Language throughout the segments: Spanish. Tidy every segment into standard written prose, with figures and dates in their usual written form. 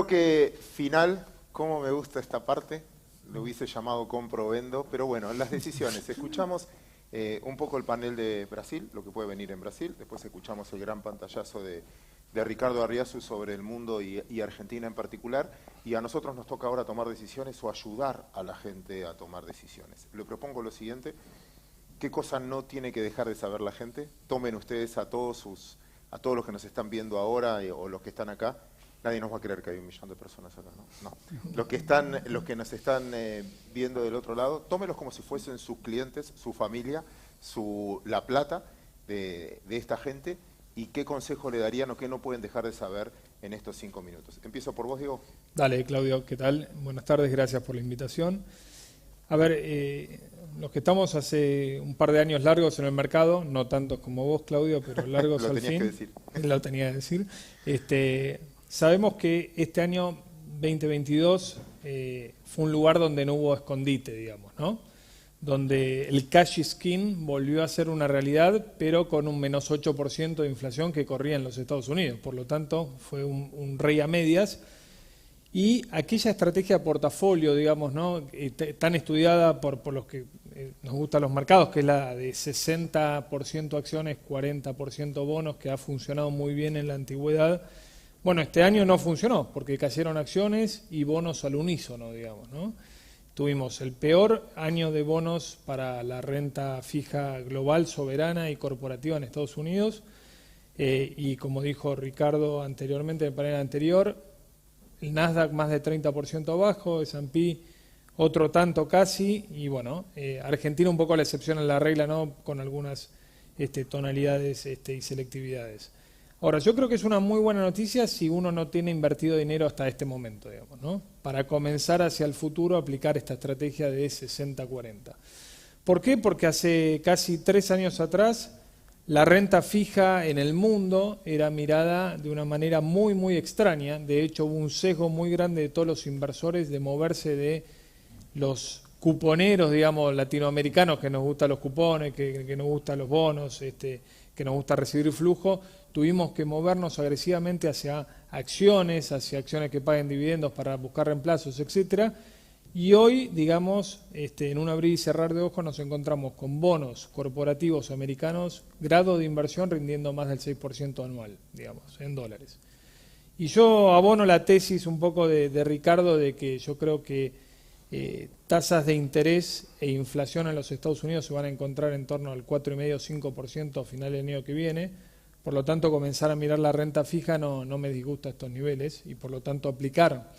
bloque final, cómo me gusta esta parte, lo hubiese llamado compro o vendo, pero bueno, las decisiones. Escuchamos un poco el panel de Brasil, lo que puede venir en Brasil, después escuchamos el gran pantallazo de Ricardo Arriazu sobre el mundo y Argentina en particular, y a nosotros nos toca ahora tomar decisiones o ayudar a la gente a tomar decisiones. Le propongo lo siguiente: ¿qué cosa no tiene que dejar de saber la gente? Tomen ustedes a todos los que nos están viendo ahora o los que están acá. Nadie nos va a creer que hay 1 millón de personas acá, ¿no? No. Los que nos están viendo del otro lado, tómenlos como si fuesen sus clientes, su familia, la plata de esta gente, y qué consejo le darían o qué no pueden dejar de saber en estos 5 minutos. Empiezo por vos, Diego. Dale, Claudio, ¿qué tal? Buenas tardes, gracias por la invitación. A ver, los que estamos hace un par de años largos en el mercado, no tantos como vos, Claudio, pero largos al fin. Lo tenías que decir. Lo tenía que decir. Sabemos que este año 2022 fue un lugar donde no hubo escondite, digamos, ¿no? Donde el cash skin volvió a ser una realidad, pero con un menos 8% de inflación que corría en los Estados Unidos. Por lo tanto, fue un rey a medias. Y aquella estrategia de portafolio, digamos, ¿no? Tan estudiada por los que nos gustan los mercados, que es la de 60% acciones, 40% bonos, que ha funcionado muy bien en la antigüedad. Bueno, este año no funcionó, porque cayeron acciones y bonos al unísono, digamos, ¿no? Tuvimos el peor año de bonos para la renta fija global, soberana y corporativa en Estados Unidos, y como dijo Ricardo anteriormente, en el panel anterior, el Nasdaq más de 30% abajo, S&P otro tanto casi, y bueno, Argentina un poco la excepción a la regla, ¿no? Con algunas tonalidades y selectividades. Ahora, yo creo que es una muy buena noticia si uno no tiene invertido dinero hasta este momento, digamos, ¿no? Para comenzar hacia el futuro a aplicar esta estrategia de 60-40. ¿Por qué? Porque hace casi 3 años atrás la renta fija en el mundo era mirada de una manera muy, muy extraña. De hecho, hubo un sesgo muy grande de todos los inversores de moverse de los cuponeros, digamos, latinoamericanos, que nos gustan los cupones, que nos gustan los bonos, que nos gusta recibir flujo. Tuvimos que movernos agresivamente hacia acciones que paguen dividendos para buscar reemplazos, etcétera. Y hoy, digamos, en un abrir y cerrar de ojos nos encontramos con bonos corporativos americanos, grado de inversión rindiendo más del 6% anual, digamos, en dólares. Y yo abono la tesis un poco de Ricardo de que yo creo que tasas de interés e inflación en los Estados Unidos se van a encontrar en torno al 4,5-5% a final del año que viene. Por lo tanto, comenzar a mirar la renta fija no me disgusta estos niveles y por lo tanto aplicar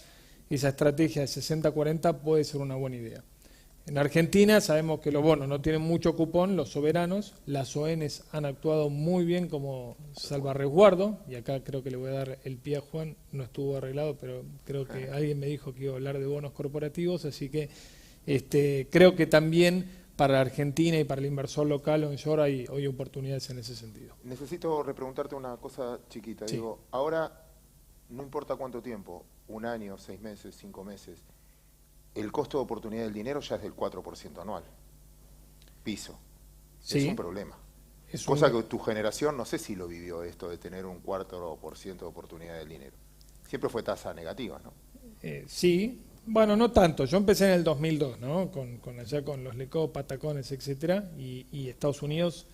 esa estrategia de 60-40 puede ser una buena idea. En Argentina sabemos que los bonos no tienen mucho cupón, los soberanos, las ONs han actuado muy bien como salvaresguardo, y acá creo que le voy a dar el pie a Juan, no estuvo arreglado, pero creo que alguien me dijo que iba a hablar de bonos corporativos, así que creo que también para Argentina y para el inversor local onshore hay hoy oportunidades en ese sentido. Necesito repreguntarte una cosa chiquita. Sí. Digo, ahora, no importa cuánto tiempo, 1 año, 6 meses, 5 meses, el costo de oportunidad del dinero ya es del 4% anual. Piso. Sí. Es un problema. Cosa que tu generación, no sé si lo vivió esto de tener un 4% de oportunidad del dinero. Siempre fue tasa negativa, ¿no? Sí. Bueno, no tanto. Yo empecé en el 2002, ¿no? Allá con los Lecó, Patacones, etcétera, y Estados Unidos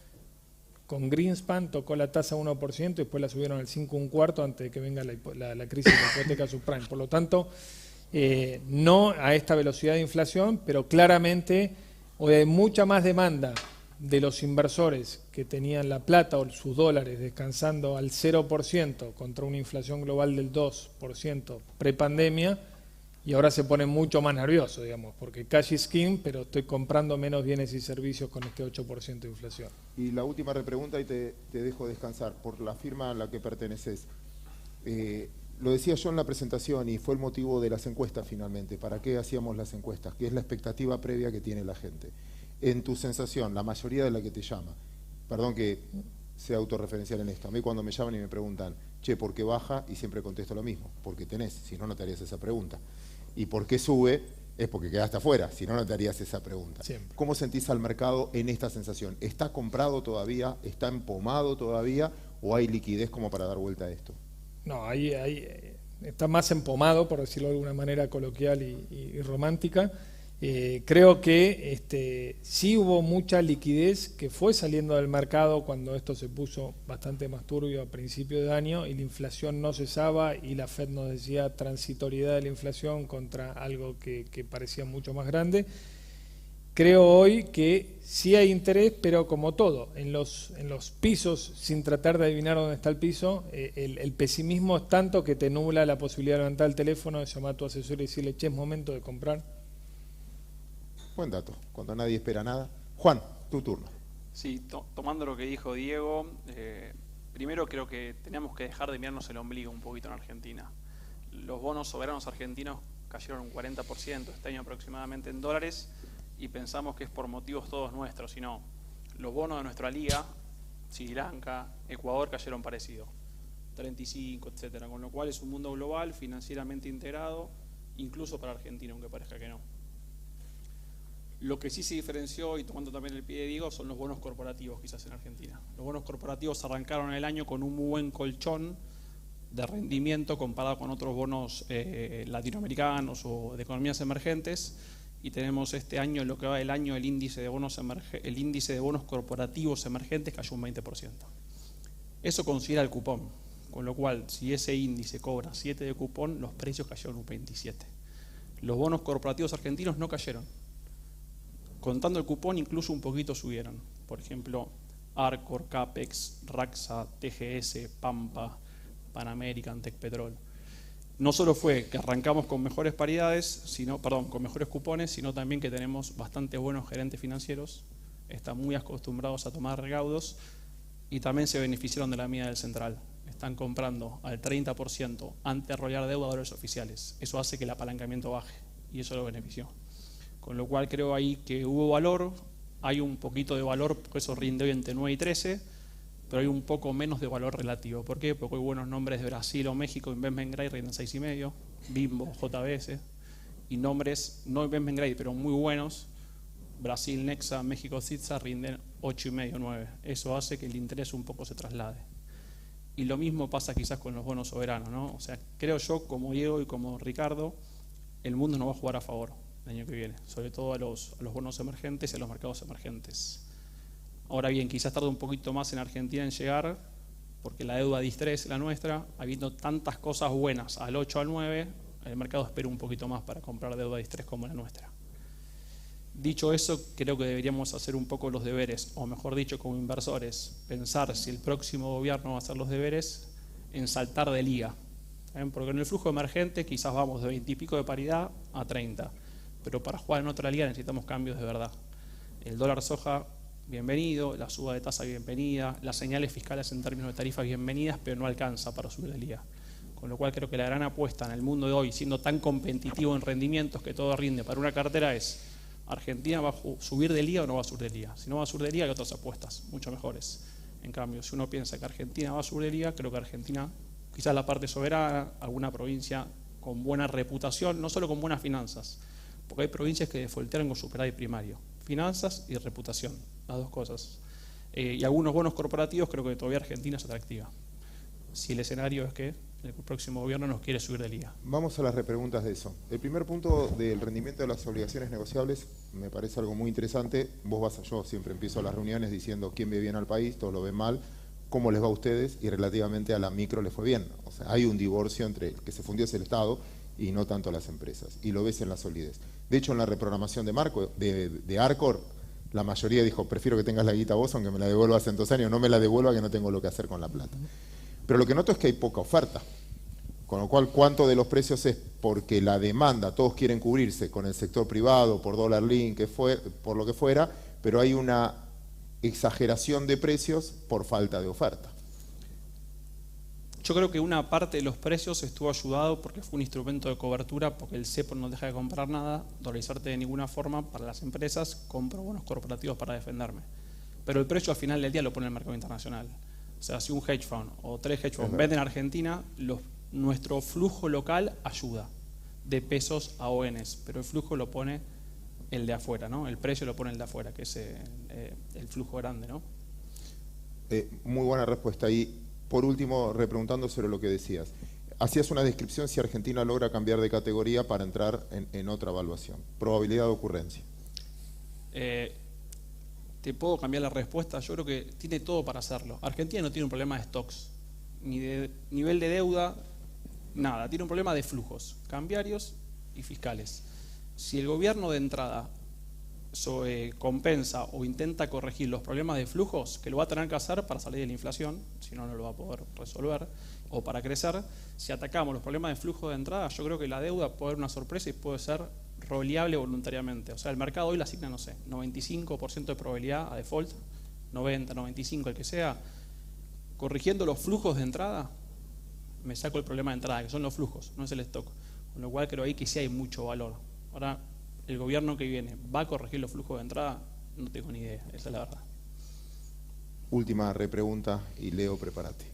con Greenspan tocó la tasa 1% y después la subieron al 5,25 antes de que venga la crisis de la hipoteca subprime. Por lo tanto, no a esta velocidad de inflación, pero claramente hoy hay mucha más demanda de los inversores que tenían la plata o sus dólares descansando al 0% contra una inflación global del 2% prepandemia. Y ahora se pone mucho más nervioso, digamos, porque cash is king, pero estoy comprando menos bienes y servicios con este 8% de inflación. Y la última repregunta, y te dejo descansar, por la firma a la que perteneces. Lo decía yo en la presentación y fue el motivo de las encuestas finalmente. ¿Para qué hacíamos las encuestas? Que es la expectativa previa que tiene la gente. En tu sensación, la mayoría de la que te llama, perdón que sea autorreferencial en esto, a mí cuando me llaman y me preguntan, che, ¿por qué baja? Y siempre contesto lo mismo, porque tenés, si no, no te harías esa pregunta. ¿Y por qué sube? Es porque quedaste afuera, si no, no te harías esa pregunta. Siempre. ¿Cómo sentís al mercado en esta sensación? ¿Está comprado todavía? ¿Está empomado todavía? ¿O hay liquidez como para dar vuelta a esto? No, está más empomado, por decirlo de alguna manera coloquial y romántica. Creo que sí hubo mucha liquidez que fue saliendo del mercado cuando esto se puso bastante más turbio a principio de año y la inflación no cesaba y la Fed nos decía transitoriedad de la inflación contra algo que parecía mucho más grande. Creo hoy que sí hay interés, pero como todo, en los pisos, sin tratar de adivinar dónde está el piso, el pesimismo es tanto que te nubla la posibilidad de levantar el teléfono, de llamar a tu asesor y decirle, che, es momento de comprar. Buen dato, cuando nadie espera nada. Juan, tu turno. Sí, tomando lo que dijo Diego, primero creo que tenemos que dejar de mirarnos el ombligo un poquito en Argentina. Los bonos soberanos argentinos cayeron un 40% este año aproximadamente en dólares y pensamos que es por motivos todos nuestros, sino los bonos de nuestra liga, Sri Lanka, Ecuador cayeron parecido, 35, etcétera, con lo cual es un mundo global, financieramente integrado, incluso para Argentina, aunque parezca que no. Lo que sí se diferenció, y tomando también el pie de Diego, son los bonos corporativos quizás en Argentina. Los bonos corporativos arrancaron el año con un muy buen colchón de rendimiento comparado con otros bonos latinoamericanos o de economías emergentes, y tenemos este año, en lo que va del año, el índice de bonos corporativos emergentes cayó un 20%. Eso considera el cupón, con lo cual si ese índice cobra 7 de cupón, los precios cayeron un 27%. Los bonos corporativos argentinos no cayeron. Contando el cupón, incluso un poquito subieron. Por ejemplo, Arcor, Capex, Raxa, TGS, Pampa, Pan American, Tecpetrol. No solo fue que arrancamos con mejores paridades, con mejores cupones, sino también que tenemos bastante buenos gerentes financieros, están muy acostumbrados a tomar recaudos y también se beneficiaron de la medida del central. Están comprando al 30% antes de rolar deuda a dólares oficiales. Eso hace que el apalancamiento baje y eso lo benefició. Con lo cual creo ahí que hubo valor, hay un poquito de valor, porque eso rinde hoy entre 9 y 13, pero hay un poco menos de valor relativo. ¿Por qué? Porque hay buenos nombres de Brasil o México, Investment Grade rinden 6,5, Bimbo, JBS, y nombres, no Investment Grade, pero muy buenos, Brasil, Nexa, México, Citza, rinden 8,5, 9. Eso hace que el interés un poco se traslade. Y lo mismo pasa quizás con los bonos soberanos, ¿no? O sea, creo yo, como Diego y como Ricardo, el mundo no va a jugar a favor el año que viene, sobre todo a los bonos emergentes y a los mercados emergentes. Ahora bien, quizás tarde un poquito más en Argentina en llegar, porque la deuda distress, la nuestra, habiendo tantas cosas buenas al 8 al 9, el mercado espera un poquito más para comprar deuda distress como la nuestra. Dicho eso, creo que deberíamos hacer un poco los deberes, o mejor dicho, como inversores, pensar si el próximo gobierno va a hacer los deberes en saltar de liga. Porque en el flujo emergente quizás vamos de 20 y pico de paridad a 30, pero para jugar en otra liga necesitamos cambios de verdad. El dólar soja, bienvenido, la suba de tasa, bienvenida, las señales fiscales en términos de tarifas, bienvenidas, pero no alcanza para subir de liga. Con lo cual creo que la gran apuesta en el mundo de hoy, siendo tan competitivo en rendimientos que todo rinde para una cartera, es ¿Argentina va a subir de liga o no va a subir de liga? Si no va a subir de liga, hay otras apuestas, mucho mejores. En cambio, si uno piensa que Argentina va a subir de liga, creo que Argentina, quizás la parte soberana, alguna provincia con buena reputación, no solo con buenas finanzas, porque hay provincias que defaultearon con superávit primario, finanzas y reputación, las dos cosas. Y algunos bonos corporativos, creo que todavía Argentina es atractiva, si el escenario es que el próximo gobierno nos quiere subir de liga. Vamos a las repreguntas de eso. El primer punto del rendimiento de las obligaciones negociables me parece algo muy interesante. Yo siempre empiezo las reuniones diciendo quién ve bien al país, todos lo ven mal, cómo les va a ustedes, y relativamente a la micro les fue bien. O sea, hay un divorcio entre el que se fundió es el Estado y no tanto las empresas, y lo ves en la solidez. De hecho, en la reprogramación de Arcor, la mayoría dijo, prefiero que tengas la guita vos, aunque me la devuelvas en 2 años, no me la devuelva que no tengo lo que hacer con la plata. Pero lo que noto es que hay poca oferta, con lo cual, ¿cuánto de los precios es porque la demanda, todos quieren cubrirse con el sector privado, por dólar link, por lo que fuera, pero hay una exageración de precios por falta de oferta? Yo creo que una parte de los precios estuvo ayudado porque fue un instrumento de cobertura, porque el cepo no deja de comprar nada, dolarizarte de ninguna forma para las empresas, compro bonos corporativos para defenderme. Pero el precio al final del día lo pone el mercado internacional. O sea, si un hedge fund o 3 hedge funds venden en Argentina, nuestro flujo local ayuda de pesos a ONs, pero el flujo lo pone el de afuera, ¿no? El precio lo pone el de afuera, que es el flujo grande, ¿no? Muy buena respuesta. Y por último, repreguntando sobre lo que decías, hacías una descripción si Argentina logra cambiar de categoría para entrar en otra evaluación. Probabilidad de ocurrencia. Te puedo cambiar la respuesta. Yo creo que tiene todo para hacerlo. Argentina no tiene un problema de stocks, ni de nivel de deuda, nada. Tiene un problema de flujos cambiarios y fiscales. Si el gobierno de entrada compensa o intenta corregir los problemas de flujos, que lo va a tener que hacer para salir de la inflación, si no, no lo va a poder resolver, o para crecer, si atacamos los problemas de flujo de entrada, yo creo que la deuda puede ser una sorpresa y puede ser roleable voluntariamente. O sea, el mercado hoy le asigna, no sé, 95% de probabilidad a default, 90, 95, el que sea. Corrigiendo los flujos de entrada, me saco el problema de entrada, que son los flujos, no es el stock. Con lo cual creo ahí que sí hay mucho valor. Ahora, el gobierno que viene, ¿va a corregir los flujos de entrada? No tengo ni idea, esa es la verdad. Última repregunta, y Leo, prepárate.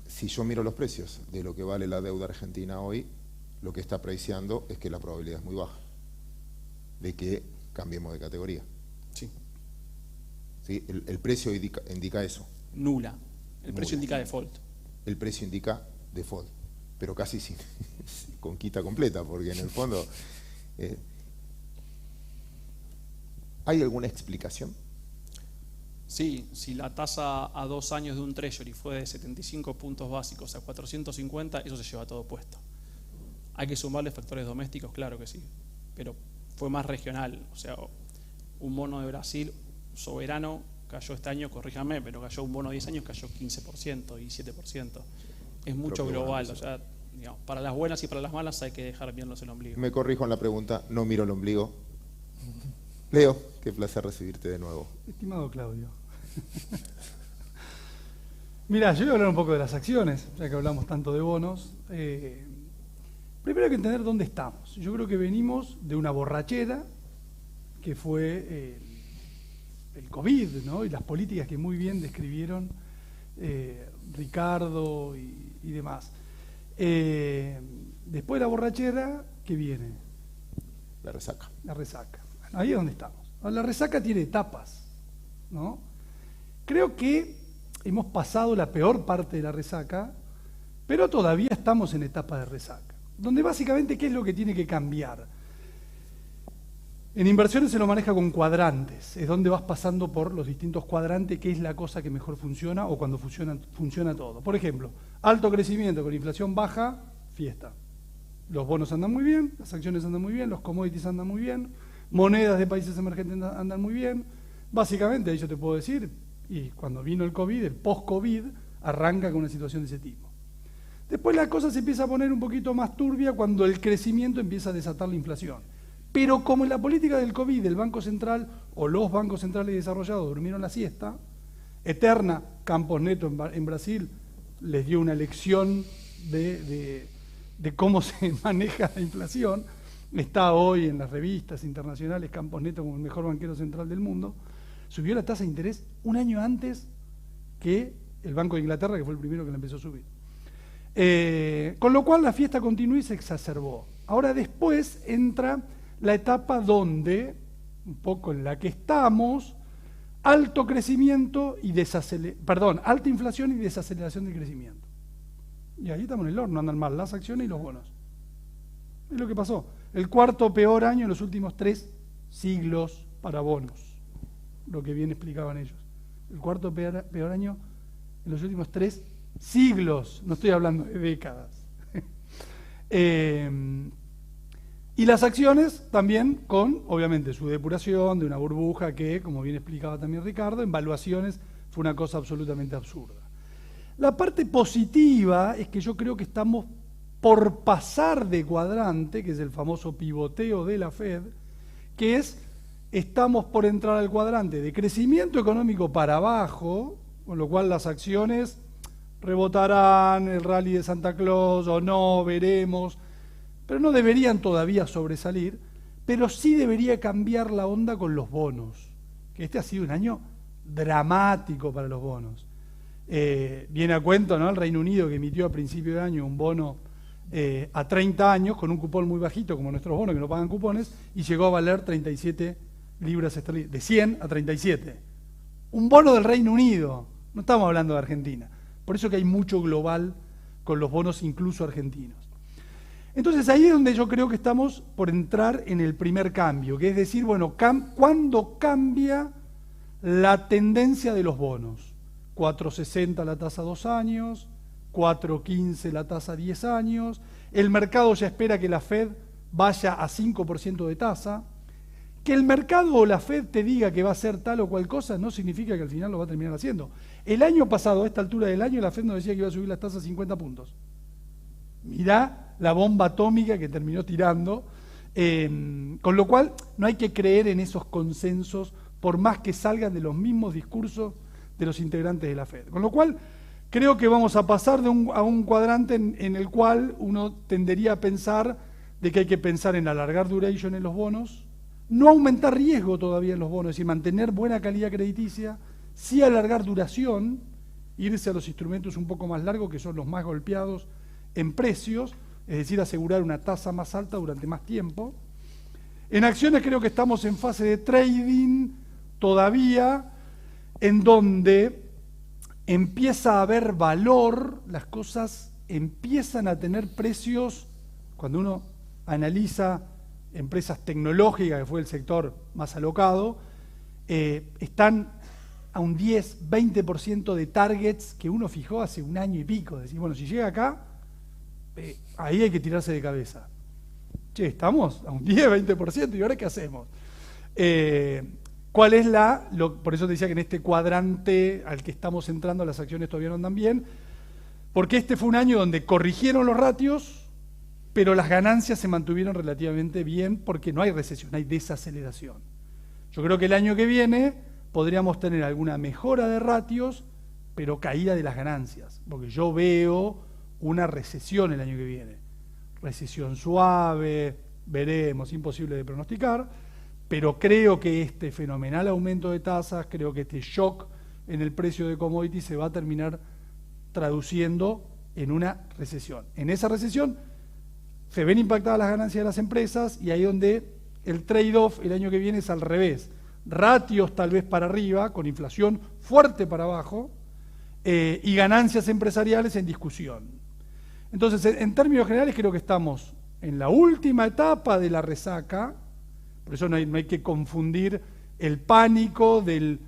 Si yo miro los precios de lo que vale la deuda argentina hoy, lo que está preciando es que la probabilidad es muy baja de que cambiemos de categoría. Sí. ¿Sí? El precio indica eso. Nula. El precio Nula. indica default. El precio indica default, pero casi sin con quita completa, porque en el fondo ¿hay alguna explicación? Sí, si la tasa a 2 años de un treasury fue de 75 puntos básicos a 450, eso se lleva todo puesto. Hay que sumarle factores domésticos, claro que sí, pero fue más regional. O sea, un bono de Brasil soberano cayó este año, corríjame, pero cayó un bono de 10 años, cayó 15% y 7%. Es mucho global, o sea, digamos, para las buenas y para las malas hay que dejar mirarnos el ombligo. Me corrijo en la pregunta, no miro el ombligo. Leo, qué placer recibirte de nuevo. Estimado Claudio. Mira, yo voy a hablar un poco de las acciones, ya que hablamos tanto de bonos. Primero hay que entender dónde estamos. Yo creo que venimos de una borrachera, que fue el COVID, ¿no? Y las políticas que muy bien describieron Ricardo y demás. Después de la borrachera, ¿qué viene? La resaca. La resaca. Bueno, ahí es donde estamos. La resaca tiene etapas, ¿no? Creo que hemos pasado la peor parte de la resaca, pero todavía estamos en etapa de resaca, donde básicamente, ¿qué es lo que tiene que cambiar? En inversiones se lo maneja con cuadrantes, es donde vas pasando por los distintos cuadrantes, qué es la cosa que mejor funciona o cuando funciona todo. Por ejemplo, alto crecimiento con inflación baja, fiesta. Los bonos andan muy bien, las acciones andan muy bien, los commodities andan muy bien, monedas de países emergentes andan muy bien. Básicamente, ahí yo te puedo decir, y cuando vino el COVID, el post-COVID, arranca con una situación de ese tipo. Después la cosa se empieza a poner un poquito más turbia cuando el crecimiento empieza a desatar la inflación. Pero como en la política del COVID, el Banco Central o los bancos centrales desarrollados durmieron la siesta, Eterna, Campos Neto en Brasil, les dio una lección de cómo se maneja la inflación. Está hoy en las revistas internacionales Campos Neto como el mejor banquero central del mundo. Subió la tasa de interés un año antes que el Banco de Inglaterra, que fue el primero que la empezó a subir. Con lo cual la fiesta continuó y se exacerbó. Ahora después entra la etapa donde, un poco en la que estamos, alto crecimiento y alta inflación y desaceleración del crecimiento. Y ahí estamos en el horno, andan mal las acciones y los bonos. Es lo que pasó. El cuarto peor año en los últimos 3 siglos para bonos, lo que bien explicaban ellos. El cuarto peor año en los últimos 3 siglos, no estoy hablando de décadas. Y las acciones también con, obviamente, su depuración de una burbuja que, como bien explicaba también Ricardo, en valuaciones fue una cosa absolutamente absurda. La parte positiva es que yo creo que estamos por pasar de cuadrante, que es el famoso pivoteo de la Fed, que es, estamos por entrar al cuadrante de crecimiento económico para abajo, con lo cual las acciones rebotarán, el rally de Santa Claus o no, veremos, pero no deberían todavía sobresalir, pero sí debería cambiar la onda con los bonos, que este ha sido un año dramático para los bonos. Viene a cuento, ¿no?, el Reino Unido, que emitió a principio de año un bono a 30 años con un cupón muy bajito como nuestros bonos que no pagan cupones y llegó a valer 37 libras esterlinas, de 100 a 37. Un bono del Reino Unido, No estamos hablando de Argentina. Por eso que hay mucho global con los bonos incluso argentinos. Entonces ahí es donde yo creo que estamos por entrar en el primer cambio, que es decir, bueno, ¿cuándo cambia la tendencia de los bonos? 4,60 la tasa a 2 años, 4,15 la tasa a 10 años, el mercado ya espera que la Fed vaya a 5% de tasa. Que el mercado o la Fed te diga que va a hacer tal o cual cosa no significa que al final lo va a terminar haciendo. El año pasado, a esta altura del año, la Fed nos decía que iba a subir las tasas 50 puntos. Mirá la bomba atómica que terminó tirando, con lo cual no hay que creer en esos consensos por más que salgan de los mismos discursos de los integrantes de la Fed. Con lo cual creo que vamos a pasar a un cuadrante en el cual uno tendería a pensar de que hay que pensar en alargar duration en los bonos, no aumentar riesgo todavía en los bonos, es decir, mantener buena calidad crediticia, sí alargar duración, irse a los instrumentos un poco más largos que son los más golpeados en precios, es decir, asegurar una tasa más alta durante más tiempo. En acciones creo que estamos en fase de trading todavía, en donde empieza a haber valor, las cosas empiezan a tener precios, cuando uno analiza empresas tecnológicas, que fue el sector más alocado, están a un 10, 20% de targets que uno fijó hace un año y pico. Decir, bueno, si llega acá, ahí hay que tirarse de cabeza. Che, estamos a un 10, 20%, ¿y ahora qué hacemos? ¿Cuál es por eso te decía que en este cuadrante al que estamos entrando las acciones todavía no andan bien, porque este fue un año donde corrigieron los ratios, pero las ganancias se mantuvieron relativamente bien porque no hay recesión, hay desaceleración. Yo creo que el año que viene podríamos tener alguna mejora de ratios, pero caída de las ganancias, porque yo veo una recesión el año que viene. Recesión suave, veremos, imposible de pronosticar, pero creo que este fenomenal aumento de tasas, creo que este shock en el precio de commodities se va a terminar traduciendo en una recesión. En esa recesión se ven impactadas las ganancias de las empresas y ahí donde el trade-off el año que viene es al revés. Ratios tal vez para arriba, con inflación fuerte para abajo, y ganancias empresariales en discusión. Entonces, en términos generales, creo que estamos en la última etapa de la resaca, por eso no hay que confundir el pánico del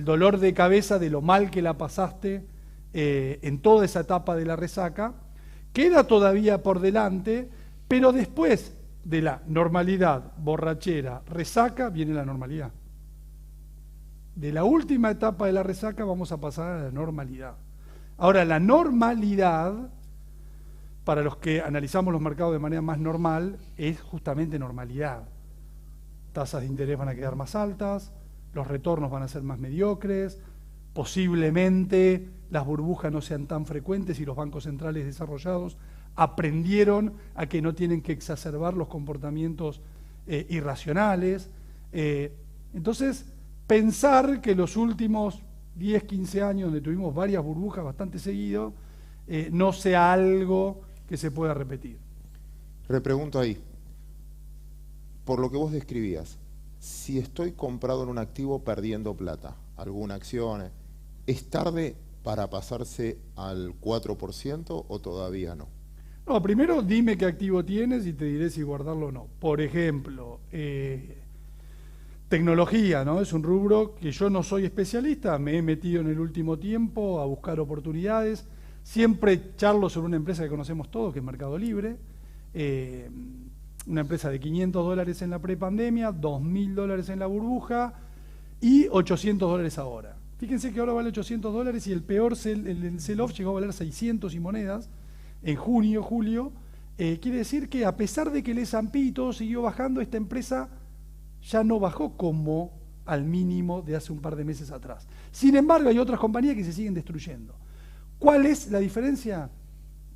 dolor de cabeza, de lo mal que la pasaste en toda esa etapa de la resaca. Queda todavía por delante, pero después de la normalidad, borrachera, resaca, viene la normalidad. De la última etapa de la resaca vamos a pasar a la normalidad. Ahora, la normalidad, para los que analizamos los mercados de manera más normal, es justamente normalidad. Tasas de interés van a quedar más altas, los retornos van a ser más mediocres, posiblemente las burbujas no sean tan frecuentes y los bancos centrales desarrollados aprendieron a que no tienen que exacerbar los comportamientos irracionales. Entonces, pensar que los últimos 10, 15 años, donde tuvimos varias burbujas bastante seguido, no sea algo que se pueda repetir. Repregunto ahí, por lo que vos describías, si estoy comprado en un activo perdiendo plata, alguna acción, ¿es tarde para pasarse al 4% o todavía no? No, primero dime qué activo tienes y te diré si guardarlo o no. Por ejemplo, tecnología, ¿no? Es un rubro que yo no soy especialista, me he metido en el último tiempo a buscar oportunidades. Siempre charlo sobre una empresa que conocemos todos, que es Mercado Libre, una empresa de $500 en la prepandemia, $2.000 en la burbuja y $800 ahora. Fíjense que ahora vale $800 y el peor el sell-off llegó a valer 600 y monedas en junio, julio. Quiere decir que a pesar de que el S&P y todo siguió bajando, esta empresa ya no bajó como al mínimo de hace un par de meses atrás. Sin embargo, hay otras compañías que se siguen destruyendo. ¿Cuál es la diferencia?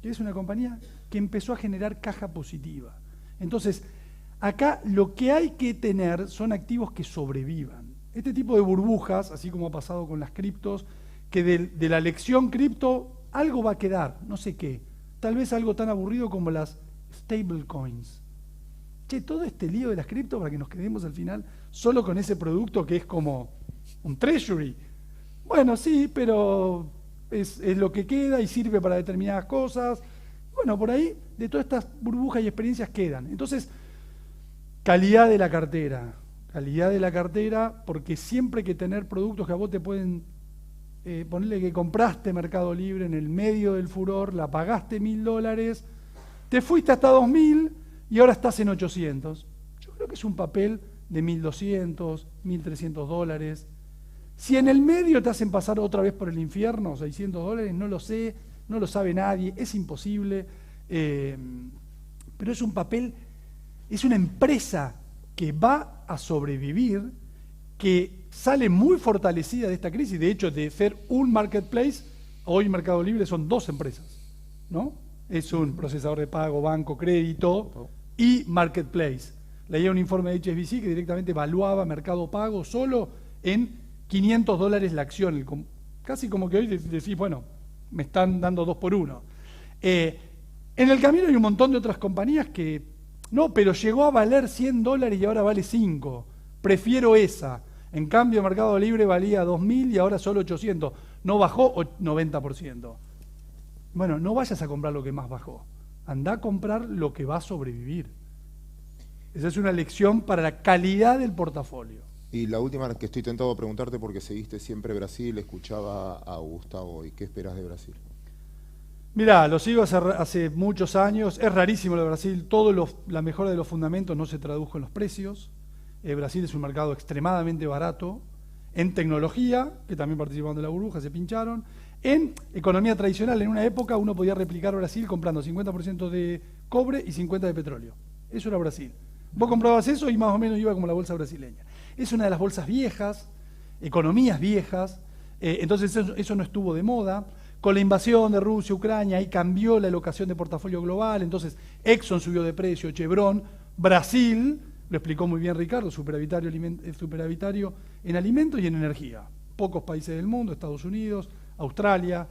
Que es una compañía que empezó a generar caja positiva. Entonces, acá lo que hay que tener son activos que sobrevivan. Este tipo de burbujas, así como ha pasado con las criptos, que de la lección cripto algo va a quedar, no sé qué. Tal vez algo tan aburrido como las stablecoins. Che, todo este lío de las criptos para que nos quedemos al final solo con ese producto que es como un treasury. Bueno, sí, pero es lo que queda y sirve para determinadas cosas. Bueno, por ahí, de todas estas burbujas y experiencias quedan. Entonces, calidad de la cartera, porque siempre hay que tener productos que a vos te pueden, ponerle que compraste Mercado Libre en el medio del furor, la pagaste $1.000, te fuiste hasta 2.000 y ahora estás en 800. Yo creo que es un papel de $1.200, $1.300. Si en el medio te hacen pasar otra vez por el infierno, $600, no lo sé, no lo sabe nadie, es imposible, pero es un papel, es una empresa que va a sobrevivir, que sale muy fortalecida de esta crisis. De hecho, de ser un marketplace, hoy Mercado Libre son 2 empresas, ¿no? Es un procesador de pago, banco, crédito y marketplace. Leía un informe de HSBC que directamente evaluaba Mercado Pago solo en $500 la acción, casi como que hoy decís, bueno, me están dando 2 por 1. En el camino hay un montón de otras compañías que, no, pero llegó a valer $100 y ahora vale 5. Prefiero esa. En cambio, Mercado Libre valía 2.000 y ahora solo 800. No bajó 90%. Bueno, no vayas a comprar lo que más bajó. Andá a comprar lo que va a sobrevivir. Esa es una lección para la calidad del portafolio. Y la última que estoy tentado a preguntarte, porque seguiste siempre Brasil, escuchaba a Gustavo, ¿y qué esperas de Brasil? Mirá, lo sigo hace muchos años, es rarísimo lo de Brasil, la mejora de los fundamentos no se tradujo en los precios. Brasil es un mercado extremadamente barato, en tecnología, que también participaron de la burbuja, se pincharon, en economía tradicional, en una época uno podía replicar Brasil comprando 50% de cobre y 50% de petróleo. Eso era Brasil. Vos comprabas eso y más o menos iba como la bolsa brasileña. Es una de las bolsas viejas, economías viejas, entonces eso no estuvo de moda. Con la invasión de Rusia, Ucrania, ahí cambió la alocación de portafolio global, entonces Exxon subió de precio, Chevron, Brasil, lo explicó muy bien Ricardo, superavitario en alimentos y en energía. Pocos países del mundo, Estados Unidos, Australia.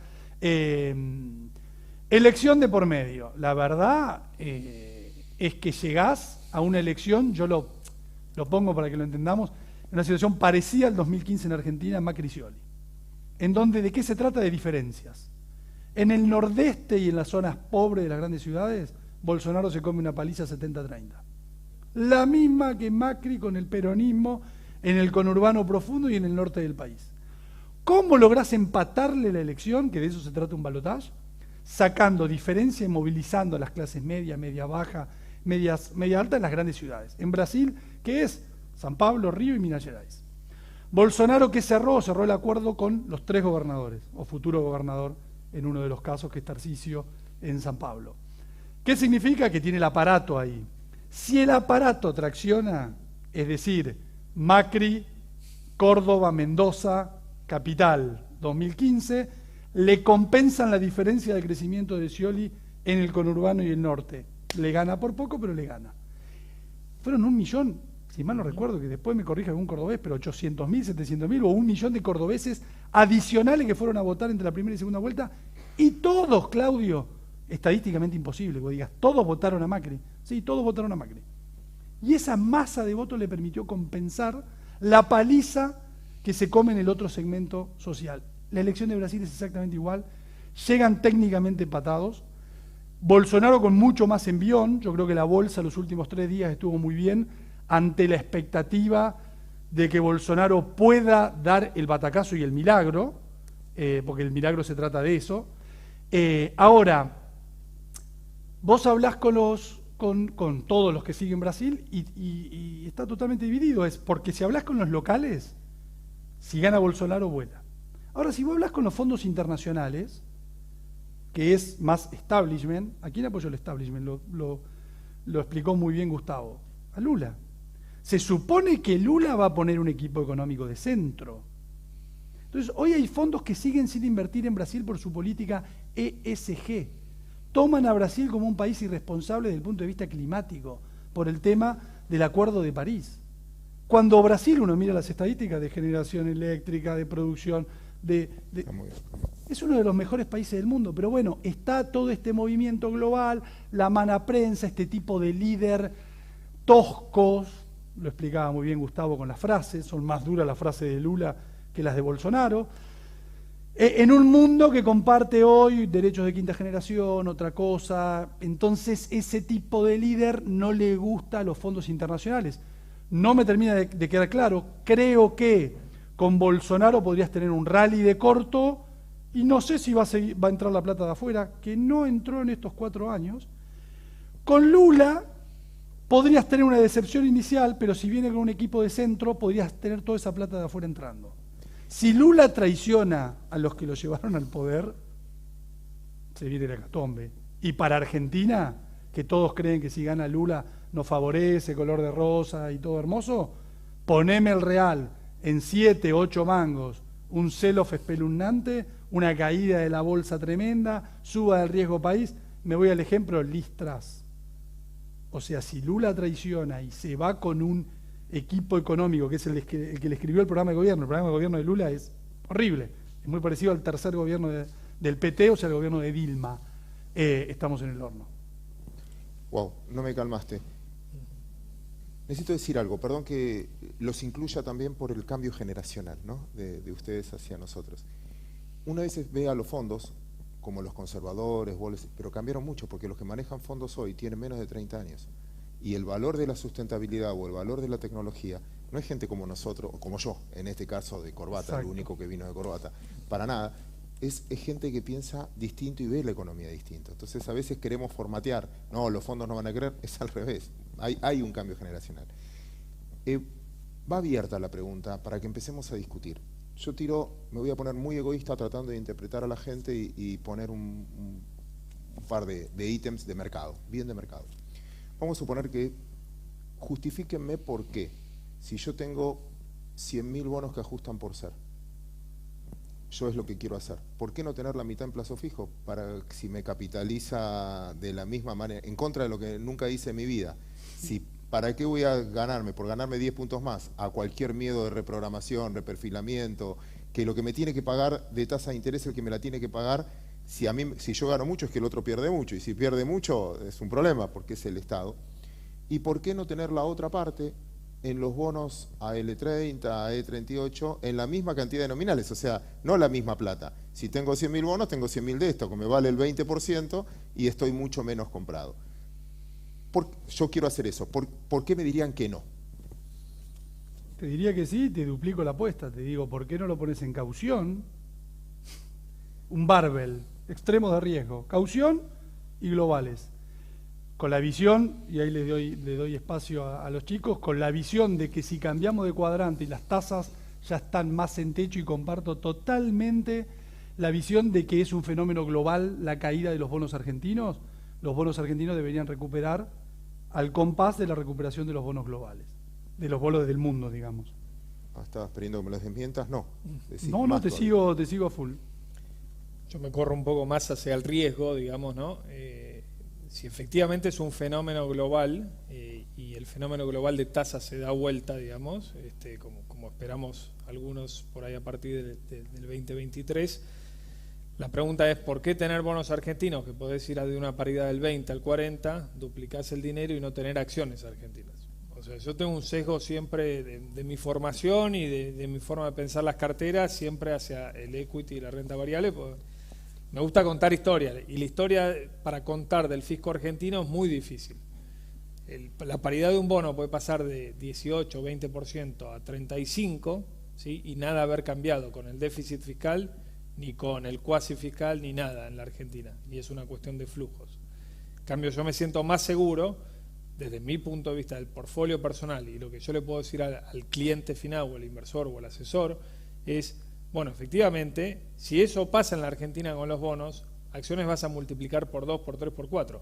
Elección de por medio. La verdad es que llegás a una elección, yo lo pongo para que lo entendamos, en una situación parecida al 2015 en Argentina, Macri-Scioli. En donde, ¿de qué se trata? De diferencias. En el nordeste y en las zonas pobres de las grandes ciudades, Bolsonaro se come una paliza 70-30. La misma que Macri con el peronismo en el conurbano profundo y en el norte del país. ¿Cómo lográs empatarle la elección? Que de eso se trata un balotaje. Sacando diferencia y movilizando a las clases media, media baja, media alta en las grandes ciudades. En Brasil, ¿qué es? San Pablo, Río y Minas Gerais. Bolsonaro, que cerró el acuerdo con los 3 gobernadores, o futuro gobernador, en uno de los casos, que es Tarcisio, en San Pablo. ¿Qué significa? Que tiene el aparato ahí. Si el aparato tracciona, es decir, Macri, Córdoba, Mendoza, Capital, 2015, le compensan la diferencia de crecimiento de Scioli en el conurbano y el norte. Le gana por poco, pero le gana. Fueron 1 millón, si mal no recuerdo, que después me corrija algún cordobés, pero 800.000, 700.000 o 1 millón de cordobeses adicionales que fueron a votar entre la primera y segunda vuelta, y todos, Claudio, estadísticamente imposible, que digas, todos votaron a Macri. Sí, todos votaron a Macri. Y esa masa de votos le permitió compensar la paliza que se come en el otro segmento social. La elección de Brasil es exactamente igual, llegan técnicamente empatados. Bolsonaro con mucho más envión, yo creo que la bolsa los últimos 3 días estuvo muy bien, ante la expectativa de que Bolsonaro pueda dar el batacazo y el milagro, porque el milagro se trata de eso. Ahora, vos hablás con todos los que siguen Brasil y está totalmente dividido, es porque si hablás con los locales, si gana Bolsonaro, vuela. Ahora, si vos hablás con los fondos internacionales, que es más establishment, ¿a quién apoyó el establishment? Lo explicó muy bien Gustavo, a Lula. Se supone que Lula va a poner un equipo económico de centro. Entonces, hoy hay fondos que siguen sin invertir en Brasil por su política ESG. Toman a Brasil como un país irresponsable desde el punto de vista climático, por el tema del Acuerdo de París. Cuando Brasil, uno mira las estadísticas de generación eléctrica, de producción, es uno de los mejores países del mundo, pero bueno, está todo este movimiento global, la mala prensa, este tipo de líder toscos, lo explicaba muy bien Gustavo con las frases, son más duras las frases de Lula que las de Bolsonaro. En un mundo que comparte hoy derechos de quinta generación, otra cosa, entonces ese tipo de líder no le gusta a los fondos internacionales. No me termina de quedar claro. Creo que con Bolsonaro podrías tener un rally de corto y no sé si va a entrar la plata de afuera, que no entró en estos 4 años. Con Lula podrías tener una decepción inicial, pero si viene con un equipo de centro, podrías tener toda esa plata de afuera entrando. Si Lula traiciona a los que lo llevaron al poder, se viene la hecatombe. Y para Argentina, que todos creen que si gana Lula nos favorece, color de rosa y todo hermoso, poneme el real en 7, 8 mangos, un sell-off espeluznante, una caída de la bolsa tremenda, suba del riesgo país. Me voy al ejemplo Liz Truss. O sea, si Lula traiciona y se va con un equipo económico, que es el que le escribió el programa de gobierno de Lula es horrible, es muy parecido al tercer gobierno del PT, o sea, el gobierno de Dilma. Estamos en el horno. Wow, no me calmaste. Necesito decir algo, perdón que los incluya también por el cambio generacional, ¿no? de ustedes hacia nosotros. Una vez ve a los fondos, como los conservadores, pero cambiaron mucho, porque los que manejan fondos hoy tienen menos de 30 años. Y el valor de la sustentabilidad o el valor de la tecnología no es gente como nosotros, o como yo, en este caso de corbata, Exacto. el único que vino de corbata, para nada. Es gente que piensa distinto y ve la economía distinto. Entonces a veces queremos formatear, no, los fondos no van a querer, es al revés. Hay un cambio generacional. Va abierta la pregunta para que empecemos a discutir. Yo me voy a poner muy egoísta tratando de interpretar a la gente y poner un par de ítems de mercado, bien de mercado. Vamos a suponer que, justifíquenme por qué, si yo tengo 100.000 bonos que ajustan por ser, yo es lo que quiero hacer, ¿por qué no tener la mitad en plazo fijo? Para que si me capitaliza de la misma manera, en contra de lo que nunca hice en mi vida, ¿para qué voy a ganarme, por ganarme 10 puntos más, a cualquier miedo de reprogramación, reperfilamiento, que lo que me tiene que pagar de tasa de interés el que me la tiene que pagar? Si yo gano mucho es que el otro pierde mucho, y si pierde mucho es un problema porque es el Estado. ¿Y por qué no tener la otra parte en los bonos AL30, AE38, en la misma cantidad de nominales? O sea, no la misma plata. Si tengo 100.000 bonos, tengo 100.000 de esto, que me vale el 20% y estoy mucho menos comprado. Yo quiero hacer eso. ¿Por qué me dirían que no? Te diría que sí, te duplico la apuesta. Te digo, ¿por qué no lo pones en caución? Un barbell, extremos de riesgo, caución y globales. Con la visión, y ahí le doy espacio a los chicos, con la visión de que si cambiamos de cuadrante y las tasas ya están más en techo, y comparto totalmente la visión de que es un fenómeno global la caída de los bonos argentinos. Los bonos argentinos deberían recuperar al compás de la recuperación de los bonos globales, de los bonos del mundo, digamos. ¿Estabas pidiendo que me los desmientas? No. No, te sigo a full. Yo me corro un poco más hacia el riesgo, digamos, ¿no? Si efectivamente es un fenómeno global y el fenómeno global de tasas se da vuelta, digamos, como esperamos algunos por ahí a partir del 2023, la pregunta es ¿por qué tener bonos argentinos que podés ir de una paridad del 20 al 40, duplicás el dinero y no tener acciones argentinas? O sea, yo tengo un sesgo siempre de mi formación y de mi forma de pensar las carteras siempre hacia el equity y la renta variable, pues me gusta contar historias, y la historia para contar del fisco argentino es muy difícil. La paridad de un bono puede pasar de 18 o 20% a 35%, ¿sí? Y nada haber cambiado con el déficit fiscal, ni con el cuasi fiscal, ni nada en la Argentina, y es una cuestión de flujos. En cambio, yo me siento más seguro, desde mi punto de vista del portfolio personal, y lo que yo le puedo decir al cliente final, o al inversor, o al asesor, es... Bueno, efectivamente, si eso pasa en la Argentina con los bonos, acciones vas a multiplicar por 2, por 3, por 4.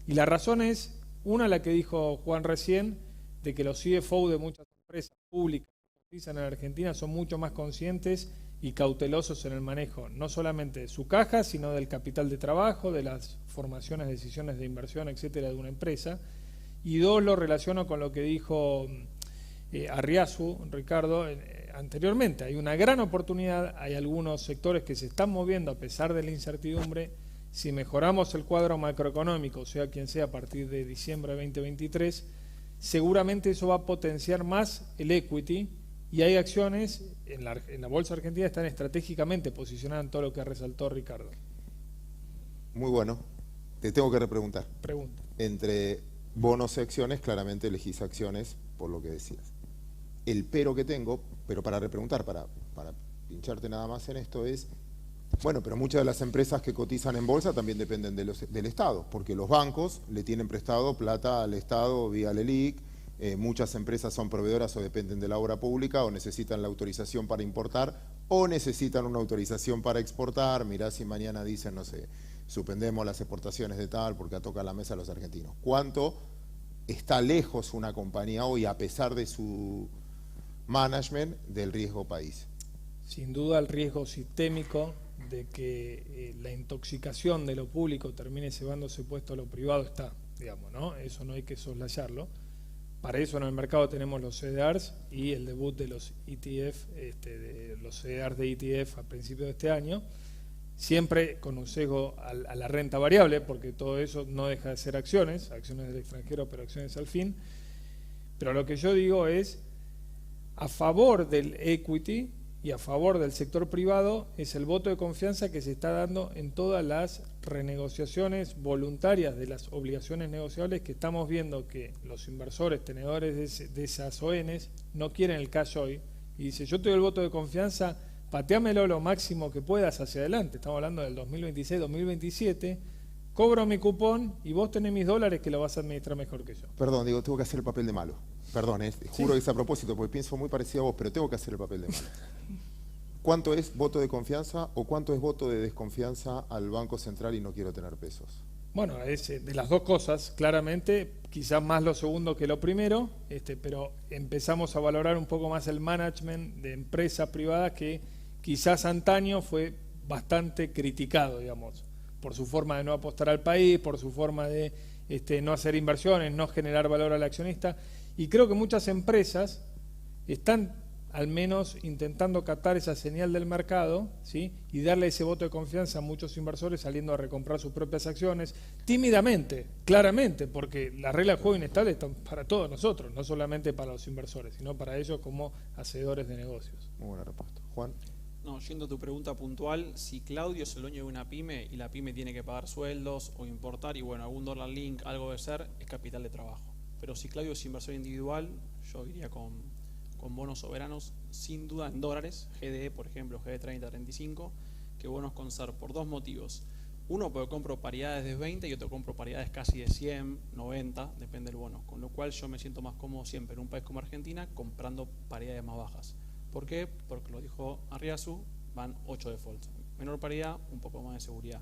Y la razón es, una, la que dijo Juan recién, de que los CFO de muchas empresas públicas que cotizan en Argentina son mucho más conscientes y cautelosos en el manejo, no solamente de su caja, sino del capital de trabajo, de las formaciones, decisiones de inversión, etcétera, de una empresa. Y dos, lo relaciono con lo que dijo Arriazu, Ricardo, anteriormente. Hay una gran oportunidad, hay algunos sectores que se están moviendo a pesar de la incertidumbre. Si mejoramos el cuadro macroeconómico, sea quien sea, a partir de diciembre de 2023, seguramente eso va a potenciar más el equity y hay acciones en la bolsa argentina que están estratégicamente posicionadas en todo lo que resaltó Ricardo. Muy bueno. Te tengo que repreguntar. Pregunta. Entre bonos y acciones, claramente elegís acciones por lo que decías. El pero que tengo, pero para repreguntar, para pincharte nada más en esto es, bueno, pero muchas de las empresas que cotizan en bolsa también dependen del Estado, porque los bancos le tienen prestado plata al Estado vía LELIQ, muchas empresas son proveedoras o dependen de la obra pública o necesitan la autorización para importar o necesitan una autorización para exportar. Mirá si mañana dicen, no sé, suspendemos las exportaciones de tal porque toca la mesa a los argentinos. ¿Cuánto está lejos una compañía hoy, a pesar de su management, del riesgo país? Sin duda el riesgo sistémico de que la intoxicación de lo público termine llevándose puesto a lo privado está, digamos, ¿no? Eso no hay que soslayarlo. Para eso en el mercado tenemos los CDRs y el debut de los ETF, de los CDRs de ETF a principios de este año, siempre con un sesgo a la renta variable, porque todo eso no deja de ser acciones del extranjero, pero acciones al fin. Pero lo que yo digo es, a favor del equity y a favor del sector privado, es el voto de confianza que se está dando en todas las renegociaciones voluntarias de las obligaciones negociables, que estamos viendo que los inversores, tenedores de esas ONs, no quieren el cash hoy, y dice, yo te doy el voto de confianza, pateámelo lo máximo que puedas hacia adelante, estamos hablando del 2026-2027, cobro mi cupón y vos tenés mis dólares que lo vas a administrar mejor que yo. Perdón, digo, tengo que hacer el papel de malo. Perdón, juro que es a propósito, porque pienso muy parecido a vos, pero tengo que hacer el papel de malo. ¿Cuánto es voto de confianza o cuánto es voto de desconfianza al Banco Central y no quiero tener pesos? Bueno, es de las dos cosas, claramente, quizás más lo segundo que lo primero, pero empezamos a valorar un poco más el management de empresas privadas que quizás antaño fue bastante criticado, digamos, por su forma de no apostar al país, por su forma de no hacer inversiones, no generar valor al accionista. Y creo que muchas empresas están al menos intentando captar esa señal del mercado, ¿sí? Y darle ese voto de confianza a muchos inversores saliendo a recomprar sus propias acciones, tímidamente, claramente, porque las reglas de juego inestables están para todos nosotros, no solamente para los inversores, sino para ellos como hacedores de negocios. Muy buena respuesta. Juan. No, yendo a tu pregunta puntual, si Claudio es el dueño de una pyme y la pyme tiene que pagar sueldos o importar, y bueno, algún dólar link, algo de ser, es capital de trabajo. Pero si Claudio es inversor individual, yo iría con bonos soberanos, sin duda en dólares, GDE, por ejemplo, GDE 30-35, que bonos con SER, por dos motivos. Uno, porque compro paridades de 20 y otro compro paridades casi de 100, 90, depende del bono. Con lo cual yo me siento más cómodo siempre en un país como Argentina comprando paridades más bajas. ¿Por qué? Porque lo dijo Arriazu, van 8 defaults. Menor paridad, un poco más de seguridad.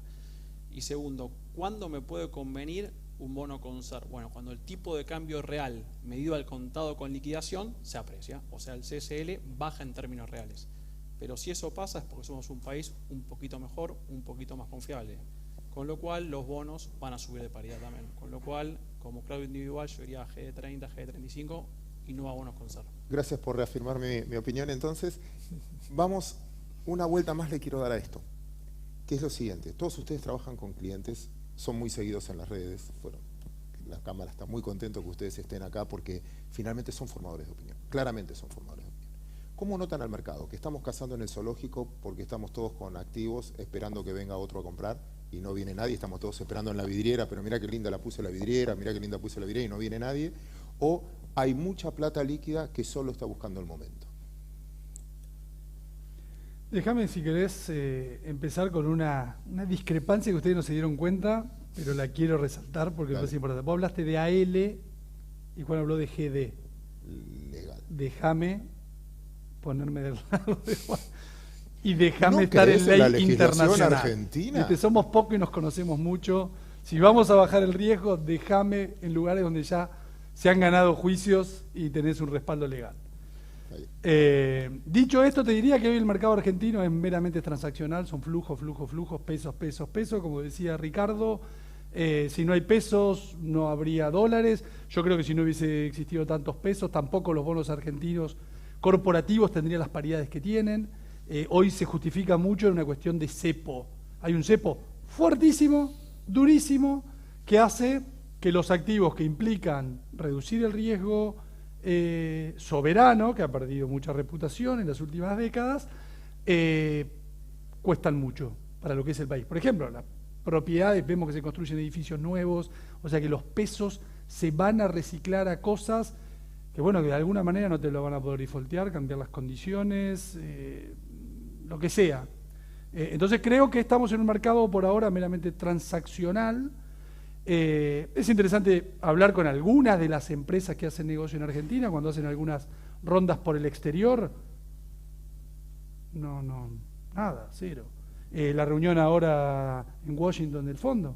Y segundo, ¿cuándo me puede convenir un bono con SER? Bueno, cuando el tipo de cambio real medido al contado con liquidación se aprecia, o sea, el CSL baja en términos reales. Pero si eso pasa es porque somos un país un poquito mejor, un poquito más confiable. Con lo cual los bonos van a subir de paridad también. Con lo cual, como Claudio individual, yo iría a GD30, GD35 y no a bonos con SER. Gracias por reafirmar mi opinión. Entonces, vamos, una vuelta más le quiero dar a esto, que es lo siguiente. Todos ustedes trabajan con clientes, son muy seguidos en las redes. Bueno, la Cámara está muy contento que ustedes estén acá porque finalmente son formadores de opinión. Claramente son formadores de opinión. ¿Cómo notan al mercado? Que estamos cazando en el zoológico porque estamos todos con activos esperando que venga otro a comprar y no viene nadie. Estamos todos esperando en la vidriera, pero mira qué linda la puse la vidriera, mira qué linda puse la vidriera y no viene nadie. O hay mucha plata líquida que solo está buscando el momento. Déjame, si querés, empezar con una discrepancia que ustedes no se dieron cuenta, pero la quiero resaltar porque me parece importante. Vos hablaste de AL y Juan habló de GD. Legal. Déjame ponerme del lado de Juan y déjame ¿No estar en crees en la ley legislación internacional. argentina? Somos pocos y nos conocemos mucho. Si vamos a bajar el riesgo, déjame en lugares donde ya se han ganado juicios y tenés un respaldo legal. Dicho esto, te diría que hoy el mercado argentino es meramente transaccional, son flujos, pesos, como decía Ricardo. Si no hay pesos, no habría dólares. Yo creo que si no hubiese existido tantos pesos, tampoco los bonos argentinos corporativos tendrían las paridades que tienen. Hoy se justifica mucho en una cuestión de cepo. Hay un cepo fuertísimo, durísimo, que hace que los activos que implican reducir el riesgo, soberano, que ha perdido mucha reputación en las últimas décadas, cuestan mucho para lo que es el país. Por ejemplo, las propiedades, vemos que se construyen edificios nuevos, o sea que los pesos se van a reciclar a cosas que, bueno, que de alguna manera no te lo van a poder defaultear, cambiar las condiciones, lo que sea. Entonces creo que estamos en un mercado por ahora meramente transaccional. Es interesante hablar con algunas de las empresas que hacen negocio en Argentina, cuando hacen algunas rondas por el exterior. No, nada, cero. La reunión ahora en Washington del fondo,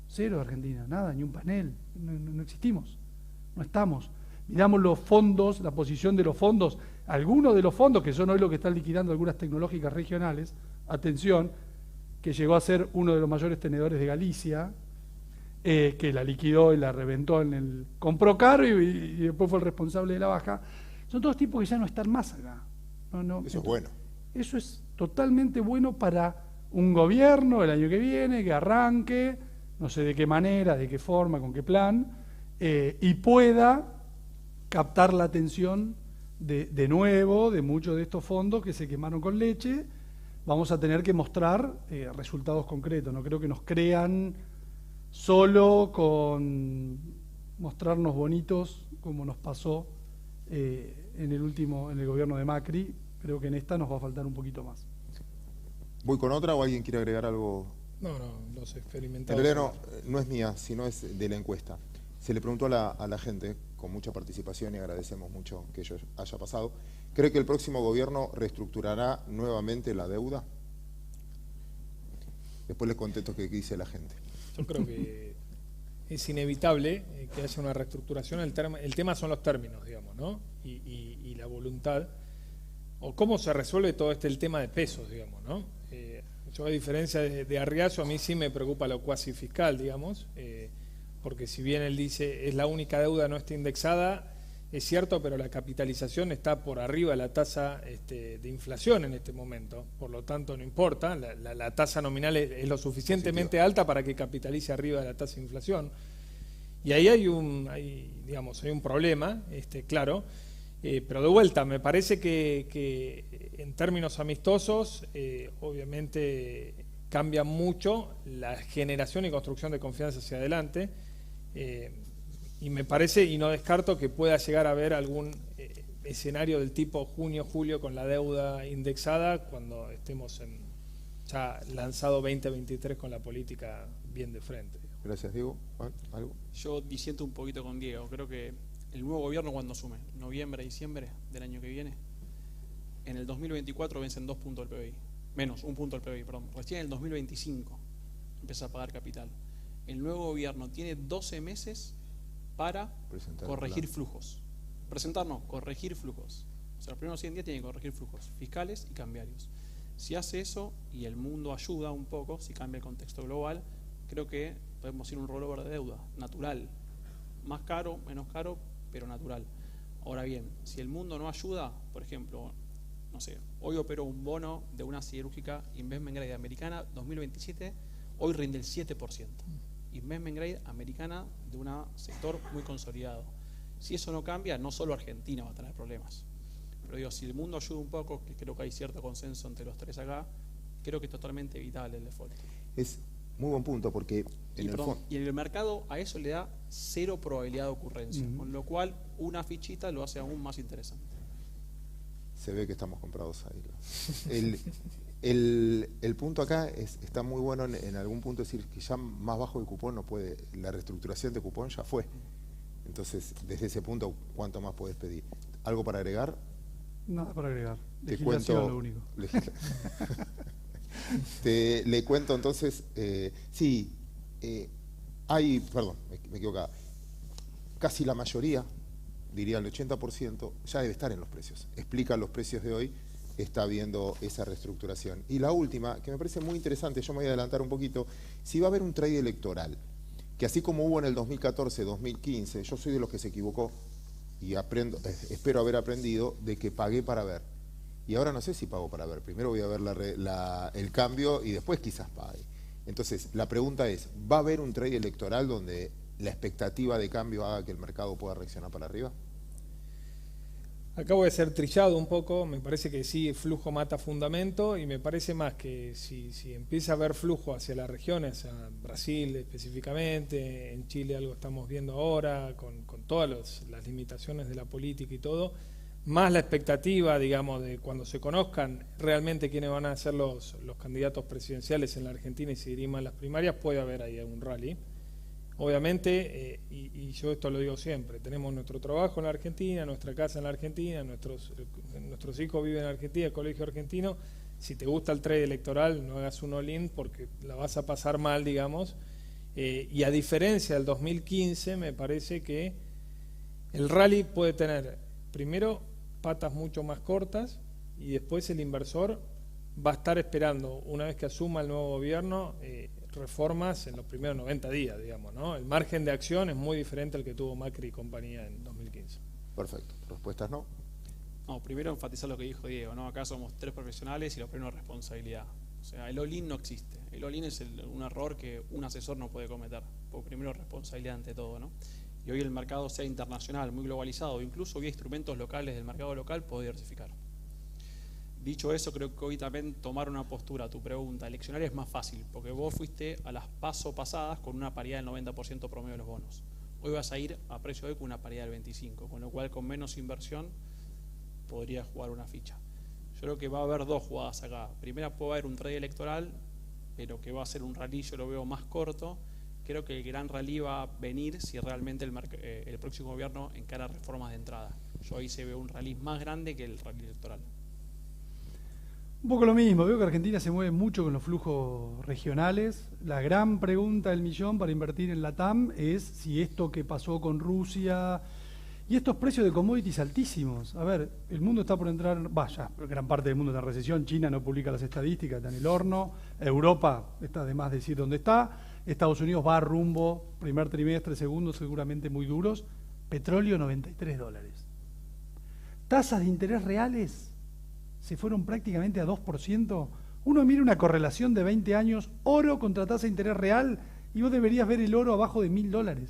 cero Argentina, nada, ni un panel, no existimos, no estamos. Miramos los fondos, la posición de los fondos, algunos de los fondos que son hoy los que están liquidando algunas tecnológicas regionales, atención, que llegó a ser uno de los mayores tenedores de Galicia, que la liquidó y la reventó compró caro y después fue el responsable de la baja. Son todos tipos que ya no están más acá. Eso es bueno. Eso es totalmente bueno para un gobierno el año que viene, que arranque, no sé de qué manera, de qué forma, con qué plan, y pueda captar la atención de nuevo de muchos de estos fondos que se quemaron con leche. Vamos a tener que mostrar resultados concretos. No creo que nos crean solo con mostrarnos bonitos como nos pasó en el gobierno de Macri. Creo que en esta nos va a faltar un poquito más. ¿Voy con otra o alguien quiere agregar algo? No, los experimentados. En realidad no es mía, sino es de la encuesta. Se le preguntó a la gente, con mucha participación, y agradecemos mucho que ello haya pasado, ¿cree que el próximo gobierno reestructurará nuevamente la deuda? Después les contesto qué dice la gente. Yo creo que es inevitable que haya una reestructuración. El tema son los términos, digamos, ¿no? Y la voluntad. O cómo se resuelve todo el tema de pesos, digamos, ¿no? Yo, a diferencia de Arriazo, a mí sí me preocupa lo cuasi fiscal, digamos, porque si bien él dice es la única deuda no está indexada, es cierto, pero la capitalización está por arriba de la tasa de inflación en este momento, por lo tanto no importa, la tasa nominal es lo suficientemente alta para que capitalice arriba de la tasa de inflación. Y ahí hay un problema, claro. Pero de vuelta, me parece que en términos amistosos, obviamente cambia mucho la generación y construcción de confianza hacia adelante, y me parece, y no descarto que pueda llegar a haber algún escenario del tipo junio-julio con la deuda indexada cuando estemos ya lanzado 2023 con la política bien de frente. Gracias, Diego. ¿Algo? Yo disiento un poquito con Diego, creo que el nuevo gobierno, cuando asume, noviembre, diciembre del año que viene, en el 2024 vencen 2 puntos del PBI, menos 1 punto del PBI, perdón. Recién en el 2025 empieza a pagar capital. El nuevo gobierno tiene 12 meses para corregir flujos. Corregir flujos. O sea, los primeros 100 días tienen que corregir flujos fiscales y cambiarios. Si hace eso y el mundo ayuda un poco, si cambia el contexto global, creo que podemos ir a un rollover de deuda natural. Más caro, menos caro, pero natural. Ahora bien, si el mundo no ayuda, por ejemplo, no sé, hoy operó un bono de una siderúrgica Investment Grade americana 2027, hoy rinde el 7%. Investment Grade americana de un sector muy consolidado. Si eso no cambia, no solo Argentina va a tener problemas. Pero digo, si el mundo ayuda un poco, que creo que hay cierto consenso entre los tres acá, creo que es totalmente evitable el default. Es muy buen punto, porque y en el mercado a eso le da 0 probabilidad de ocurrencia, con lo cual una fichita lo hace aún más interesante. Se ve que estamos comprados ahí. El punto acá está muy bueno en algún punto decir que ya más bajo el cupón no puede, la reestructuración de cupón ya fue. Entonces, desde ese punto, ¿cuánto más puedes pedir? ¿Algo para agregar? Nada para agregar. Te cuento lo único. Le cuento entonces, perdón, me equivocaba, casi la mayoría, diría el 80%, ya debe estar en los precios. Explica los precios de hoy, está viendo esa reestructuración. Y la última, que me parece muy interesante, yo me voy a adelantar un poquito, si va a haber un trade electoral, que así como hubo en el 2014, 2015, yo soy de los que se equivocó y espero haber aprendido de que pagué para ver. Y ahora no sé si pago para ver. Primero voy a ver el cambio y después quizás pague. Entonces, la pregunta es, ¿va a haber un trade electoral donde la expectativa de cambio haga que el mercado pueda reaccionar para arriba? Acá voy a ser trillado un poco, me parece que sí, flujo mata fundamento y me parece más que si empieza a haber flujo hacia las regiones, a Brasil específicamente, en Chile algo estamos viendo ahora, con todas las limitaciones de la política y todo, más la expectativa, digamos, de cuando se conozcan realmente quiénes van a ser los candidatos presidenciales en la Argentina y se diriman las primarias, puede haber ahí un rally. Obviamente, y yo esto lo digo siempre, tenemos nuestro trabajo en la Argentina, nuestra casa en la Argentina, nuestros hijos viven en la Argentina, el colegio argentino. Si te gusta el trade electoral, no hagas un all-in porque la vas a pasar mal, digamos. Y a diferencia del 2015, me parece que el rally puede tener, primero, patas mucho más cortas y después el inversor va a estar esperando, una vez que asuma el nuevo gobierno, reformas en los primeros 90 días, digamos, ¿no? El margen de acción es muy diferente al que tuvo Macri y compañía en 2015. Perfecto. ¿Respuestas no? No, primero enfatizar lo que dijo Diego, ¿no? Acá somos 3 profesionales y lo primero es responsabilidad. O sea, el all-in no existe. El all-in es un error que un asesor no puede cometer. Porque primero responsabilidad ante todo, ¿no? Y hoy el mercado sea internacional, muy globalizado, incluso hoy instrumentos locales del mercado local puede diversificar. Dicho eso, creo que hoy también tomar una postura, tu pregunta eleccionaria es más fácil, porque vos fuiste a las PASO pasadas con una paridad del 90% promedio de los bonos. Hoy vas a ir a precio de hoy con una paridad del 25%, con lo cual con menos inversión podrías jugar una ficha. Yo creo que va a haber dos jugadas acá. Primera, puede haber un trade electoral, pero que va a ser un rally, yo lo veo más corto. Creo que el gran rally va a venir si realmente el próximo gobierno encara reformas de entrada. Yo ahí se ve un rally más grande que el rally electoral. Un poco lo mismo, veo que Argentina se mueve mucho con los flujos regionales. La gran pregunta del millón para invertir en LATAM es si esto que pasó con Rusia y estos precios de commodities altísimos. A ver, el mundo está por entrar, vaya, gran parte del mundo está en recesión, China no publica las estadísticas, está en el horno, Europa está de más decir dónde está, Estados Unidos va rumbo, primer trimestre, segundo, seguramente muy duros, petróleo $93. Tasas de interés reales se fueron prácticamente a 2%. Uno mira una correlación de 20 años, oro contra tasa de interés real, y vos deberías ver el oro abajo de $1.000.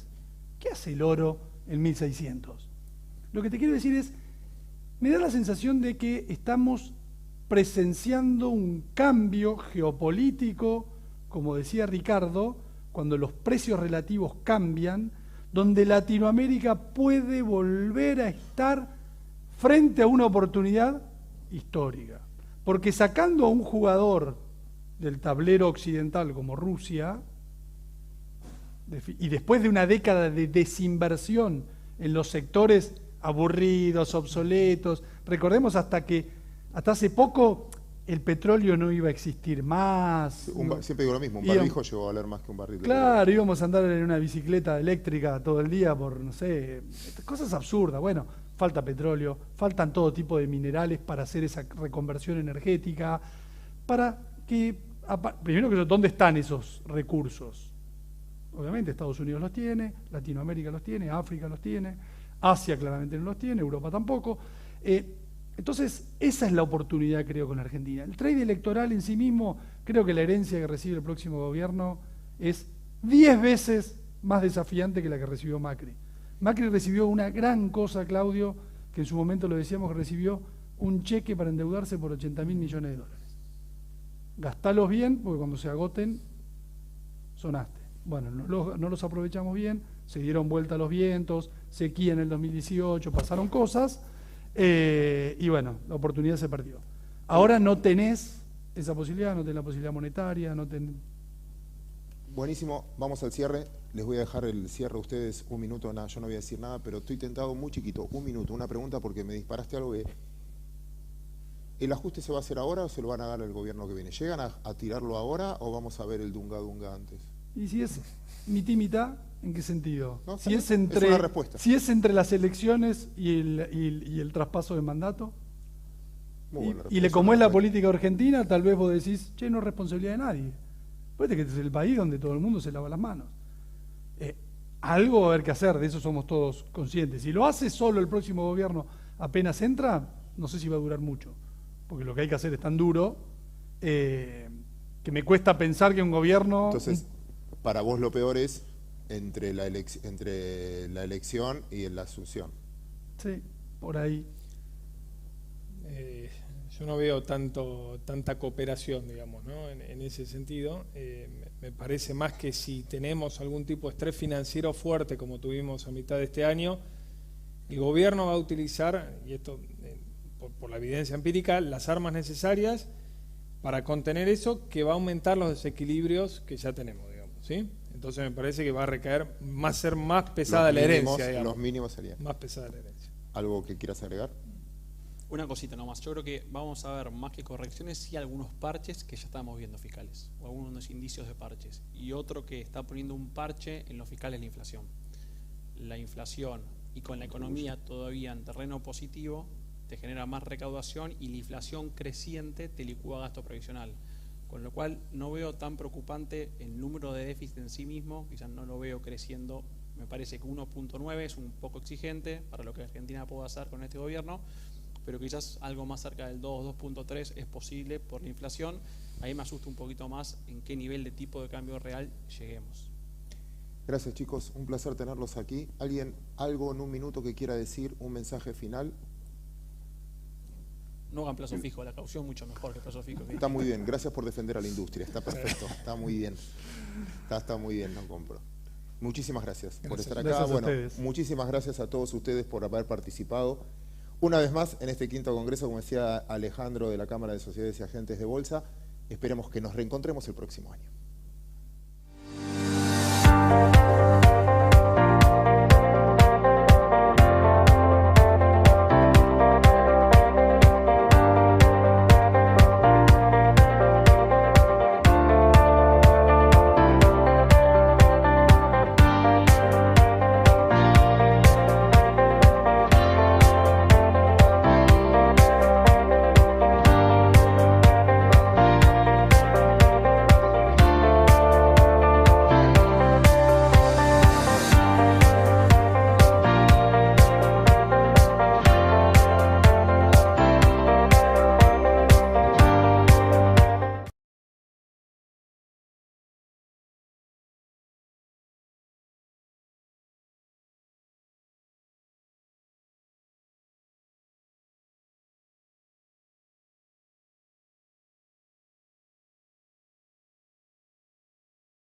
¿Qué hace el oro en 1.600? Lo que te quiero decir es, me da la sensación de que estamos presenciando un cambio geopolítico, como decía Ricardo, cuando los precios relativos cambian, donde Latinoamérica puede volver a estar frente a una oportunidad histórica. Porque sacando a un jugador del tablero occidental como Rusia, y después de una década de desinversión en los sectores aburridos, obsoletos, recordemos hasta hace poco el petróleo no iba a existir más. Siempre digo lo mismo, un barbijo llegó a valer más que un barril de Claro, petróleo. íbamos a andar en una bicicleta eléctrica todo el día por, no sé, cosas absurdas. Bueno, falta petróleo, faltan todo tipo de minerales para hacer esa reconversión energética, para que, primero que ¿dónde están esos recursos? Obviamente Estados Unidos los tiene, Latinoamérica los tiene, África los tiene, Asia claramente no los tiene, Europa tampoco. Entonces, esa es la oportunidad, creo, con Argentina. El trade electoral en sí mismo, creo que la herencia que recibe el próximo gobierno es 10 veces más desafiante que la que recibió Macri. Macri recibió una gran cosa, Claudio, que en su momento lo decíamos, que recibió un cheque para endeudarse por $80.000 millones. Gastalos bien, porque cuando se agoten, sonaste. Bueno, no los aprovechamos bien, se dieron vuelta los vientos, sequía en el 2018, pasaron cosas, y bueno, la oportunidad se perdió. Ahora no tenés esa posibilidad, no tenés la posibilidad monetaria, no tenés... Buenísimo, vamos al cierre. Les voy a dejar el cierre a ustedes un minuto. Nada, yo no voy a decir nada, pero estoy tentado muy chiquito. Un minuto, una pregunta porque me disparaste algo que... ¿El ajuste se va a hacer ahora o se lo van a dar al gobierno que viene? ¿Llegan a tirarlo ahora o vamos a ver el dunga antes? Y si es mitad, ¿en qué sentido? No, Si es entre, una respuesta. si es entre las elecciones y el traspaso de mandato. Muy buena Y respuesta. como es la política argentina, tal vez vos decís, che, no es responsabilidad de nadie. Fíjate que este es el país donde todo el mundo se lava las manos. Algo va a haber que hacer, de eso somos todos conscientes. Si lo hace solo el próximo gobierno apenas entra, no sé si va a durar mucho. Porque lo que hay que hacer es tan duro que me cuesta pensar que un gobierno... Entonces, para vos lo peor es entre la elección y la asunción. Sí, por ahí. Yo no veo tanta cooperación, digamos, ¿no? En ese sentido. Me parece más que si tenemos algún tipo de estrés financiero fuerte como tuvimos a mitad de este año, el gobierno va a utilizar, y esto por la evidencia empírica, las armas necesarias para contener eso, que va a aumentar los desequilibrios que ya tenemos, digamos, ¿sí? Entonces me parece que va a recaer, ser más pesada la herencia, digamos. Los mínimos serían. Más pesada la herencia. ¿Algo que quieras agregar? Una cosita nomás, yo creo que vamos a ver más que correcciones, sí algunos parches que ya estamos viendo fiscales, o algunos indicios de parches. Y otro que está poniendo un parche en los fiscales es la inflación. La inflación y con la economía todavía en terreno positivo te genera más recaudación y la inflación creciente te licúa gasto previsional. Con lo cual no veo tan preocupante el número de déficit en sí mismo, quizás no lo veo creciendo. Me parece que 1.9 es un poco exigente para lo que Argentina puede hacer con este gobierno, pero quizás algo más cerca del 2, 2.3 es posible por la inflación. Ahí me asusta un poquito más en qué nivel de tipo de cambio real lleguemos. Gracias, chicos, un placer tenerlos aquí. ¿Alguien algo en un minuto que quiera decir, un mensaje final? No hagan plazo fijo, la caución mucho mejor que plazo fijo. Está muy bien, gracias por defender a la industria, está perfecto, está muy bien. Está muy bien, lo compro. Muchísimas gracias por estar acá. Gracias a bueno, ustedes. muchísimas gracias a todos ustedes por haber participado. Una vez más, en este quinto congreso, como decía Alejandro de la Cámara de Sociedades y Agentes de Bolsa, esperemos que nos reencontremos el próximo año.